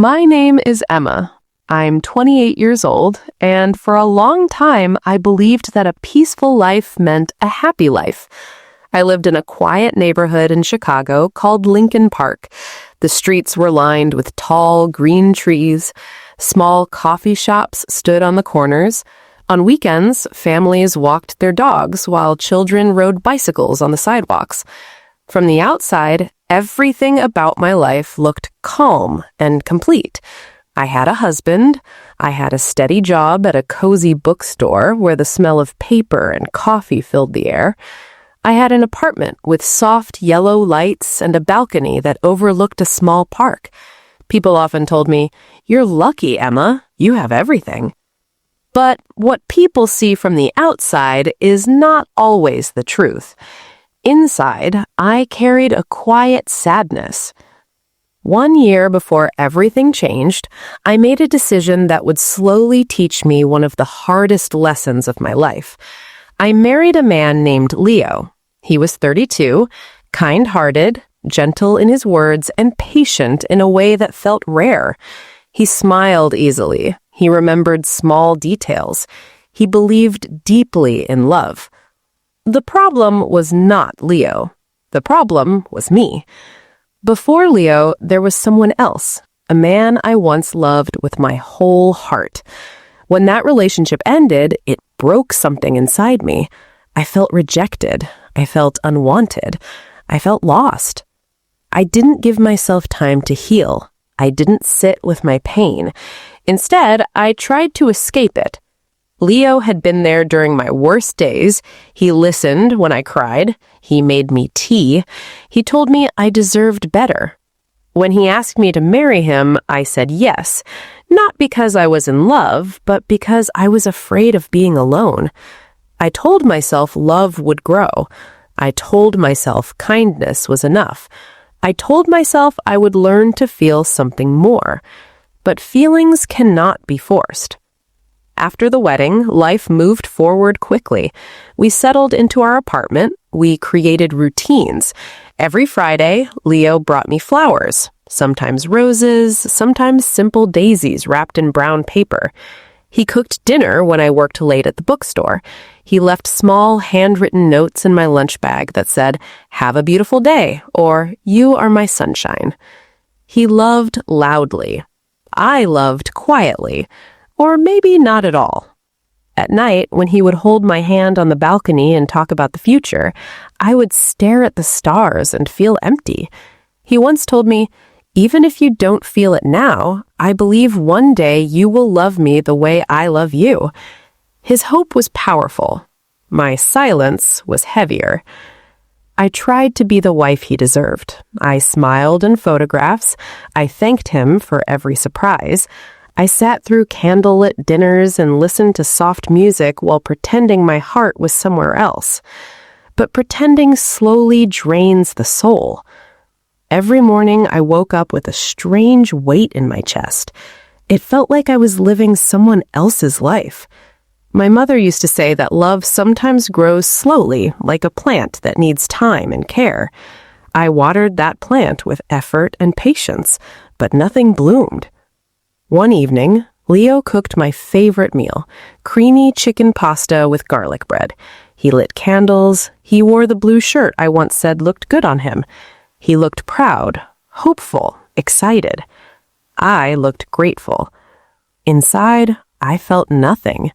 My name is Emma. I'm 28 years old, and for a long time, I believed that a peaceful life meant a happy life. I lived in a quiet neighborhood in Chicago called Lincoln Park. The streets were lined with tall, green trees. Small coffee shops stood on the corners. On weekends, families walked their dogs while children rode bicycles on the sidewalks. From the outside, everything about my life looked calm and complete. I had a husband. I had a steady job at a cozy bookstore where the smell of paper and coffee filled the air. I had an apartment with soft yellow lights and a balcony that overlooked a small park. People often told me, "You're lucky, Emma. You have everything." But what people see from the outside is not always the truth. Inside, I carried a quiet sadness. 1 year before everything changed, I made a decision that would slowly teach me one of the hardest lessons of my life. I married a man named Leo. He was 32, kind-hearted, gentle in his words, and patient in a way that felt rare. He smiled easily. He remembered small details. He believed deeply in love. The problem was not Leo. The problem was me. Before Leo, there was someone else, a man I once loved with my whole heart. When that relationship ended, it broke something inside me. I felt rejected. I felt unwanted. I felt lost. I didn't give myself time to heal. I didn't sit with my pain. Instead, I tried to escape it. Leo had been there during my worst days. He listened when I cried. He made me tea. He told me I deserved better. When he asked me to marry him, I said yes, not because I was in love, but because I was afraid of being alone. I told myself love would grow. I told myself kindness was enough. I told myself I would learn to feel something more. But feelings cannot be forced. After the wedding, life moved forward quickly. We settled into our apartment. We created routines. Every Friday, Leo brought me flowers, sometimes roses, sometimes simple daisies wrapped in brown paper. He cooked dinner when I worked late at the bookstore. He left small handwritten notes in my lunch bag that said, "Have a beautiful day," or "You are my sunshine." He loved loudly. I loved quietly. Or maybe not at all. At night, when he would hold my hand on the balcony and talk about the future, I would stare at the stars and feel empty. He once told me, "Even if you don't feel it now, I believe one day you will love me the way I love you." His hope was powerful. My silence was heavier. I tried to be the wife he deserved. I smiled in photographs. I thanked him for every surprise. I sat through candlelit dinners and listened to soft music while pretending my heart was somewhere else. But pretending slowly drains the soul. Every morning I woke up with a strange weight in my chest. It felt like I was living someone else's life. My mother used to say that love sometimes grows slowly, like a plant that needs time and care. I watered that plant with effort and patience, but nothing bloomed. One evening, Leo cooked my favorite meal, creamy chicken pasta with garlic bread. He lit candles. He wore the blue shirt I once said looked good on him. He looked proud, hopeful, excited. I looked grateful. Inside, I felt nothing.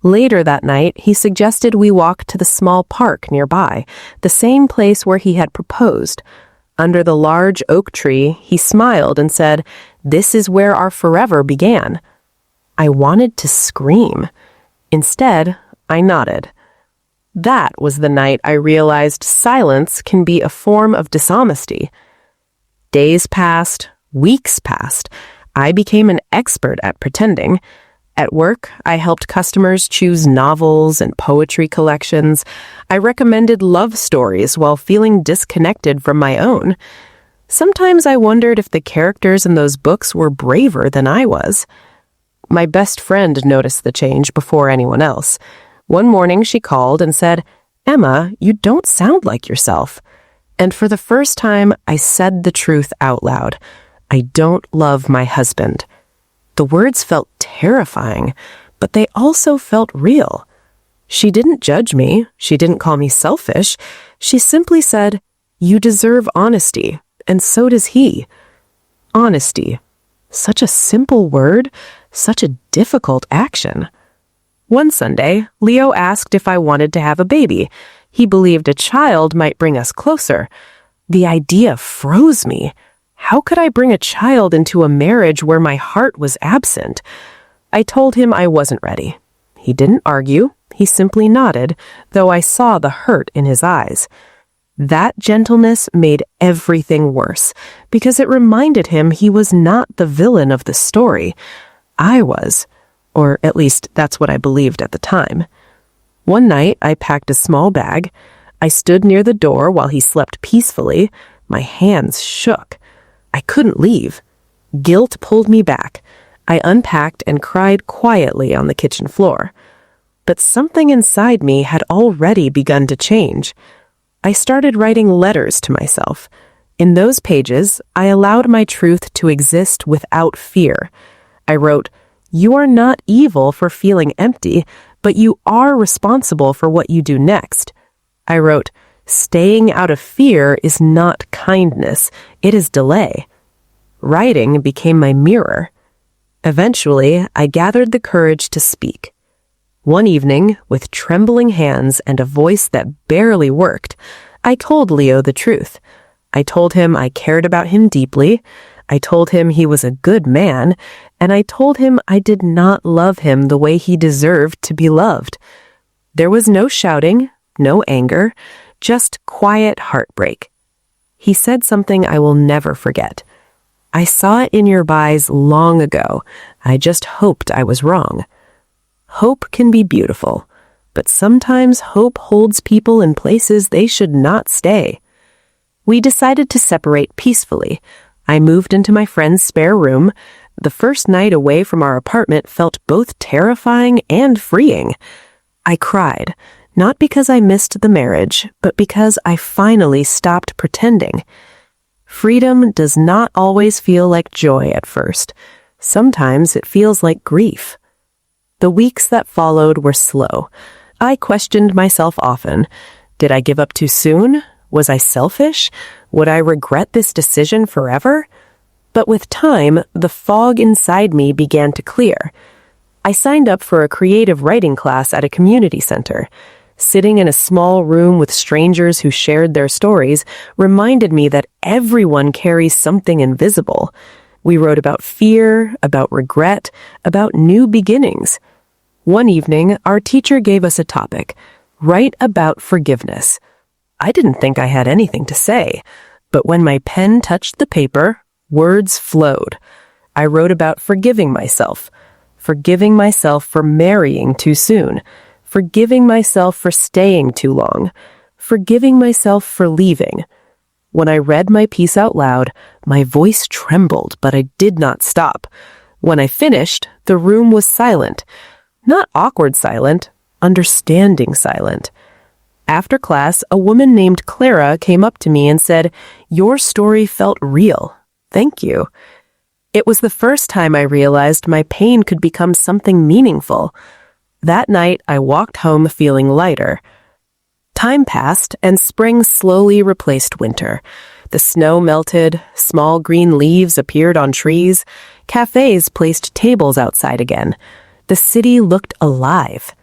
Later that night, he suggested we walk to the small park nearby, the same place where he had proposed. Under the large oak tree, he smiled and said, "This is where our forever began." I wanted to scream. Instead, I nodded. That was the night I realized silence can be a form of dishonesty. Days passed, weeks passed. I became an expert at pretending. At work, I helped customers choose novels and poetry collections. I recommended love stories while feeling disconnected from my own. Sometimes I wondered if the characters in those books were braver than I was. My best friend noticed the change before anyone else. One morning she called and said, "Emma, you don't sound like yourself." And for the first time, I said the truth out loud. I don't love my husband. The words felt terrifying, but they also felt real. She didn't judge me. She didn't call me selfish. She simply said, "You deserve honesty, and so does he." Honesty. Such a simple word, such a difficult action. One Sunday, Leo asked if I wanted to have a baby. He believed a child might bring us closer. The idea froze me. How could I bring a child into a marriage where my heart was absent? I told him I wasn't ready. He didn't argue. He simply nodded, though I saw the hurt in his eyes. That gentleness made everything worse, because it reminded him he was not the villain of the story. I was, or at least that's what I believed at the time. One night, I packed a small bag. I stood near the door while he slept peacefully. My hands shook. I couldn't leave. Guilt pulled me back. I unpacked and cried quietly on the kitchen floor. But something inside me had already begun to change. I started writing letters to myself. In those pages, I allowed my truth to exist without fear. I wrote, "You are not evil for feeling empty, but you are responsible for what you do next." I wrote, "Staying out of fear is not kindness, it is delay." Writing became my mirror. Eventually, I gathered the courage to speak. One evening, with trembling hands and a voice that barely worked, I told Leo the truth. I told him I cared about him deeply. I told him he was a good man, and I told him I did not love him the way he deserved to be loved. There was no shouting, no anger, just quiet heartbreak. He said something I will never forget. "I saw it in your eyes long ago. I just hoped I was wrong." Hope can be beautiful, but sometimes hope holds people in places they should not stay. We decided to separate peacefully. I moved into my friend's spare room. The first night away from our apartment felt both terrifying and freeing. I cried, not because I missed the marriage, but because I finally stopped pretending. Freedom does not always feel like joy at first. Sometimes it feels like grief. The weeks that followed were slow. I questioned myself often. Did I give up too soon? Was I selfish? Would I regret this decision forever? But with time, the fog inside me began to clear. I signed up for a creative writing class at a community center. Sitting in a small room with strangers who shared their stories reminded me that everyone carries something invisible. We wrote about fear, about regret, about new beginnings. One evening, our teacher gave us a topic, write about forgiveness. I didn't think I had anything to say, but when my pen touched the paper, words flowed. I wrote about forgiving myself for marrying too soon, forgiving myself for staying too long, forgiving myself for leaving. When I read my piece out loud, my voice trembled, but I did not stop. When I finished, the room was silent. Not awkward silent, understanding silent. After class, a woman named Clara came up to me and said, "Your story felt real. Thank you." It was the first time I realized my pain could become something meaningful. That night, I walked home feeling lighter. Time passed, and spring slowly replaced winter. The snow melted, small green leaves appeared on trees, cafes placed tables outside again. The city looked alive,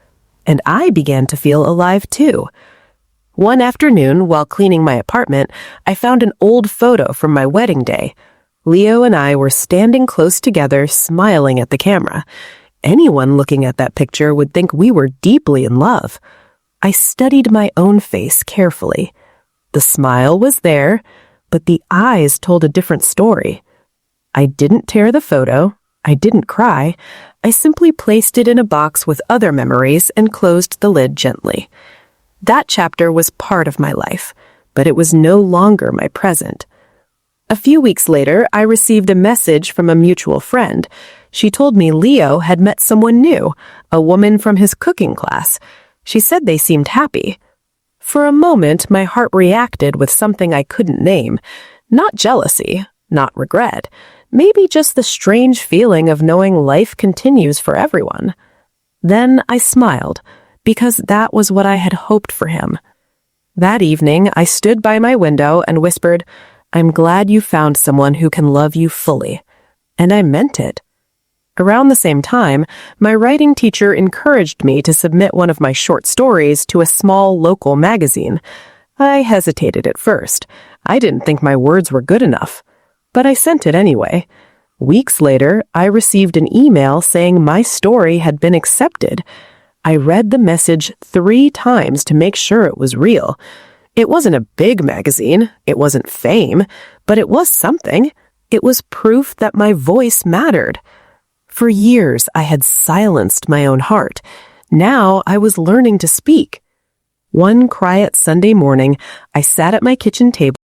and I began to feel alive too. One afternoon, while cleaning my apartment, I found an old photo from my wedding day. Leo and I were standing close together, smiling at the camera. Anyone looking at that picture would think we were deeply in love. I studied my own face carefully. The smile was there, but the eyes told a different story. I didn't tear the photo. I didn't cry. I simply placed it in a box with other memories and closed the lid gently. That chapter was part of my life, but it was no longer my present. A few weeks later, I received a message from a mutual friend. She told me Leo had met someone new, a woman from his cooking class. She said they seemed happy. For a moment, my heart reacted with something I couldn't name. Not jealousy, not regret. Maybe just the strange feeling of knowing life continues for everyone. Then I smiled, because that was what I had hoped for him. That evening, I stood by my window and whispered, "I'm glad you found someone who can love you fully." And I meant it. Around the same time, my writing teacher encouraged me to submit one of my short stories to a small local magazine. I hesitated at first. I didn't think my words were good enough. But I sent it anyway. Weeks later, I received an email saying my story had been accepted. I read the message 3 times to make sure it was real. It wasn't a big magazine, it wasn't fame, but it was something. It was proof that my voice mattered. For years, I had silenced my own heart. Now I was learning to speak. One quiet Sunday morning, I sat at my kitchen table